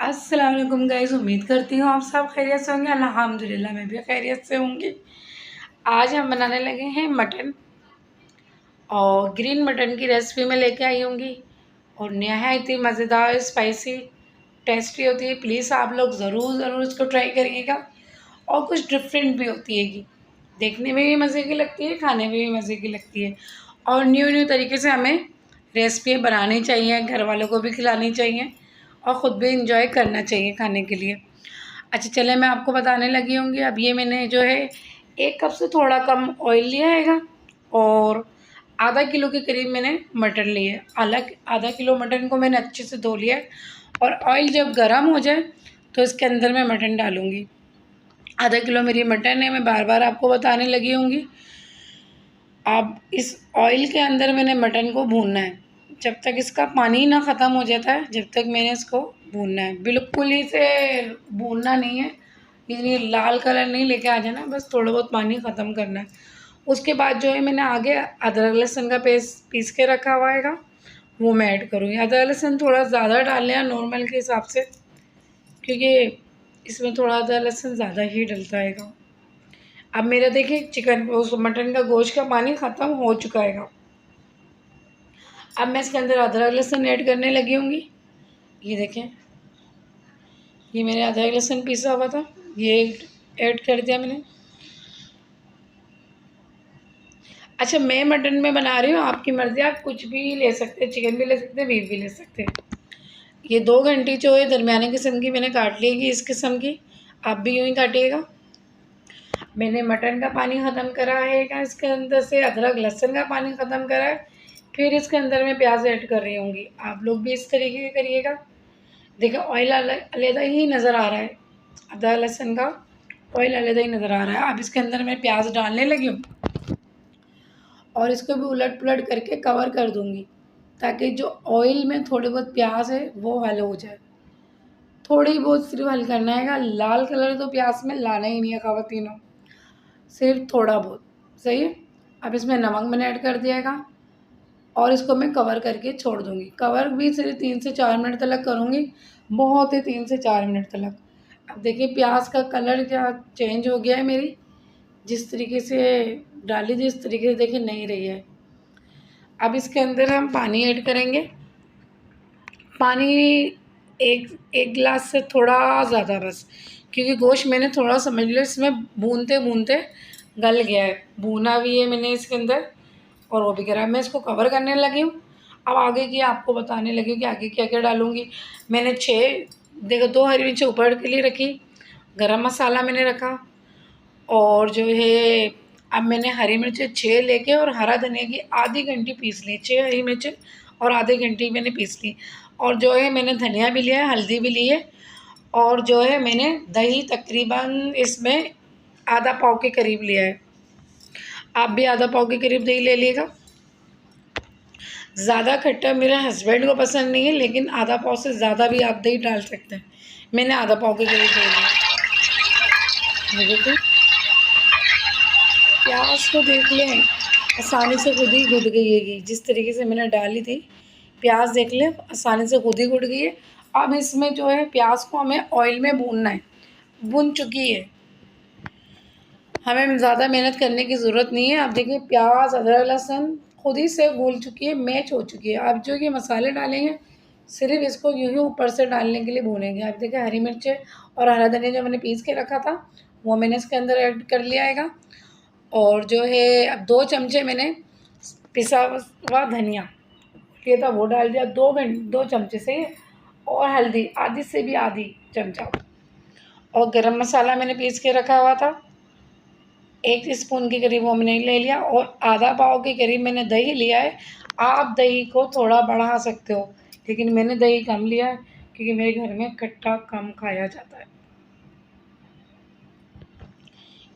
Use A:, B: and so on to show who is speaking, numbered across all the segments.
A: अस्सलाम वालेकुम गाइस, उम्मीद करती हूँ आप सब खैरियत से होंगे। अल्हम्दुलिल्लाह मैं भी खैरियत से होंगी। आज हम बनाने लगे हैं मटन और ग्रीन मटन की रेसिपी में लेके आई होंगी और नहायत ही मज़ेदार स्पाइसी टेस्टी होती है। प्लीज़ आप लोग ज़रूर इसको ट्राई करिएगा और कुछ डिफरेंट भी होती है कि देखने में भी मज़े की लगती है, खाने में भी मज़े की लगती है और न्यू तरीके से हमें रेसिपी बनानी चाहिए, घर वालों को भी खिलानी चाहिए और ख़ुद भी इंजॉय करना चाहिए खाने के लिए। अच्छा चलें, मैं आपको बताने लगी होंगी। अब ये मैंने जो है 1 कप से थोड़ा कम ऑयल लिया हैगा और आधा किलो के करीब मैंने मटन लिया है। अलग आधा किलो मटन को मैंने अच्छे से धो लिया है और ऑयल जब गर्म हो जाए तो इसके अंदर मैं मटन डालूँगी। आधा किलो मेरी मटन है, मैं बार-बार आपको बताने लगी होंगी। अब इस ऑयल के अंदर मैंने मटन को भूनना है, जब तक इसका पानी ना ख़त्म हो जाता है, जब तक मैंने इसको भूनना है। बिल्कुल ही से भूनना नहीं है, यानी लाल कलर नहीं लेके आ जाना, बस थोड़ा बहुत पानी ख़त्म करना है। उसके बाद जो है मैंने आगे अदरक लहसुन का पेस्ट पीस के रखा हुआ हैगा, वो मैं ऐड करूँगी। अदरक लहसुन थोड़ा ज़्यादा डाल लें नॉर्मल के हिसाब से, क्योंकि इसमें थोड़ा अदरक लहसुन ज़्यादा ही डलता हैगा। अब मेरा देखिए चिकन उस मटन का गोश्त का पानी ख़त्म हो चुका हैगा। अब मैं इसके अंदर अदरक लहसुन ऐड करने लगी होंगी। ये देखें, ये मैंने अदरक लहसुन पीसा हुआ था, ये ऐड कर दिया मैंने। अच्छा, मैं मटन में बना रही हूँ, आपकी मर्ज़ी, आप कुछ भी ले सकते हैं, चिकन भी ले सकते हैं, बीफ भी ले सकते हैं। ये 2 घंटी जो है दरमियाने किस्म की मैंने काट ली है, इस किस्म की, आप भी यूँ ही काटिएगा। मैंने मटन का पानी ख़त्म करा है, इसके अंदर से अदरक लहसुन का पानी ख़त्म करा है, फिर इसके अंदर मैं प्याज ऐड कर रही होंगी। आप लोग भी इस तरीके से करिएगा। देखिए ऑयल अलग-अलग ही नज़र आ रहा है, अदरक लहसुन का ऑयल अलग ही नज़र आ रहा है। अब इसके अंदर मैं प्याज डालने लगी हूँ और इसको भी उलट-पुलट करके कवर कर दूँगी, ताकि जो ऑयल में थोड़े बहुत प्याज है वो हल हो जाए। थोड़ी बहुत सिर्फ हल करना है, लाल कलर तो प्याज में लाना ही नहीं है ख़वातीनो, सिर्फ थोड़ा बहुत, सही है। अब इसमें नमक मैंने ऐड कर दिया हैगा और इसको मैं कवर करके छोड़ दूँगी। कवर भी सिर्फ 3 से 4 मिनट तक करूँगी, बहुत है 3 से 4 मिनट तक। अब देखिए प्याज का कलर क्या चेंज हो गया है मेरी, जिस तरीके से डाली थी इस तरीके से देखिए नहीं रही है। अब इसके अंदर हम पानी ऐड करेंगे। पानी एक गिलास से थोड़ा ज़्यादा बस, क्योंकि गोश्त मैंने थोड़ा समझ लो इसमें भूनते-भूनते गल गया है। भूना भी है मैंने इसके अंदर और वो भी करा। मैं इसको कवर करने लगी हूँ। अब आगे की आपको बताने लगी हूँ कि आगे क्या-क्या डालूँगी। मैंने 6 देखो 2 हरी मिर्ची ऊपर के लिए रखी, गरम मसाला मैंने रखा और जो है अब मैंने हरी मिर्चें 6 लेके और हरा धनिया की आधी घंटी पीस ली। 6 हरी मिर्चें और आधी घंटी मैंने पीस ली और जो है मैंने धनिया भी लिया है, हल्दी भी ली है और जो है मैंने दही तकरीबन इसमें आधा पाव के करीब लिया है। आप भी आधा पाव के करीब दही ले लीजिएगा। ज़्यादा खट्टा मेरे हस्बैंड को पसंद नहीं है, लेकिन आधा पाव से ज़्यादा भी आप दही डाल सकते हैं। मैंने आधा पाव के करीब दही लिया। ये देखो, प्याज को देख लें, आसानी से खुद ही घुट गई है। जिस तरीके से मैंने डाली थी, प्याज देख लें आसानी से खुद ही घुट गई है। अब इसमें जो है प्याज को हमें ऑयल में भूनना है, भुन चुकी है, हमें ज़्यादा मेहनत करने की ज़रूरत नहीं है। अब देखिए प्याज अदरक लहसुन खुद ही से घुल चुकी है, मैच हो चुकी है। अब जो ये मसाले डालेंगे सिर्फ इसको यूँ ही ऊपर से डालने के लिए भूनेंगे। अब देखिए हरी मिर्चें और हरा धनिया जो मैंने पीस के रखा था वो मैंने इसके अंदर ऐड कर लिया हैगा और जो है अब 2 चमचे मैंने पिसा हुआ धनिया लिया था वो डाल दिया, 2 चमचे से, और हल्दी आधी से भी आधी चमचा, और गरम मसाला मैंने पीस के रखा हुआ था 1 स्पून के करीब वो मैंने ले लिया और आधा पाव के करीब मैंने दही लिया है। आप दही को थोड़ा बढ़ा सकते हो, लेकिन मैंने दही कम लिया है क्योंकि मेरे घर में खट्टा कम खाया जाता है।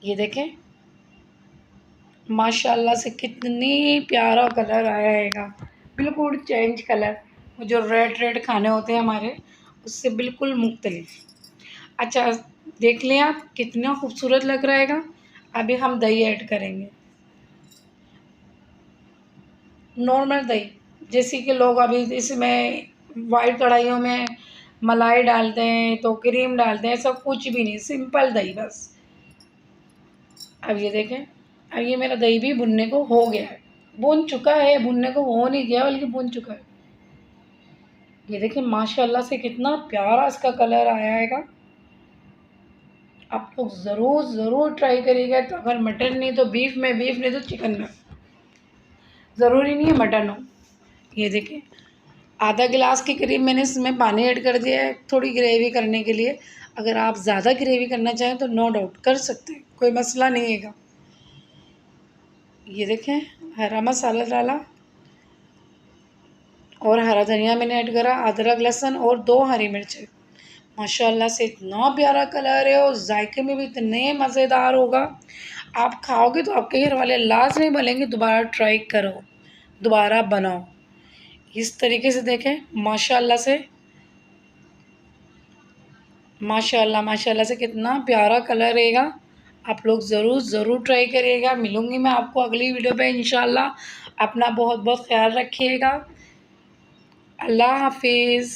A: ये देखें माशाल्लाह से कितनी प्यारा कलर आया हैगा, बिल्कुल चेंज कलर, जो रेड खाने होते हैं हमारे उससे बिल्कुल मुख्तलिफ। अच्छा देख लें आप कितना खूबसूरत लग रहा हैगा। अभी हम दही ऐड करेंगे, नॉर्मल दही, जैसे कि लोग अभी इसमें वाइट कढ़ाइयों में मलाई डालते हैं तो क्रीम डालते हैं, सब कुछ भी नहीं, सिंपल दही बस। अब ये देखें, अब ये मेरा दही भी भुनने को हो गया है, भुन चुका है, भुनने को हो नहीं गया बल्कि भुन चुका है। ये देखिए माशाल्लाह से कितना प्यारा इसका कलर आया हैगा। आप लोग ज़रूर ज़रूर ट्राई करिएगा। तो अगर मटन नहीं तो बीफ में, बीफ नहीं तो चिकन में, ज़रूरी नहीं है मटन हो। ये देखिए आधा गिलास के करीब मैंने इसमें पानी ऐड कर दिया है थोड़ी ग्रेवी करने के लिए। अगर आप ज़्यादा ग्रेवी करना चाहें तो नो डाउट कर सकते हैं, कोई मसला नहीं है। ये देखें हरा मसाला डाला और हरा धनिया मैंने ऐड करा, अदरक लहसुन और 2 हरी मिर्चें। माशाल्लाह से इतना प्यारा कलर है और जायके में भी इतने मज़ेदार होगा। आप खाओगे तो आपके घर वाले लाजमी बोलेंगे दोबारा ट्राई करो, दोबारा बनाओ। इस तरीके से देखें माशाल्लाह से, माशाल्लाह माशाल्लाह से कितना प्यारा कलर रहेगा। आप लोग ज़रूर ज़रूर ट्राई करिएगा। मिलूँगी मैं आपको अगली वीडियो पे इंशाल्लाह। अपना बहुत बहुत ख्याल रखिएगा। अल्लाह हाफिज़।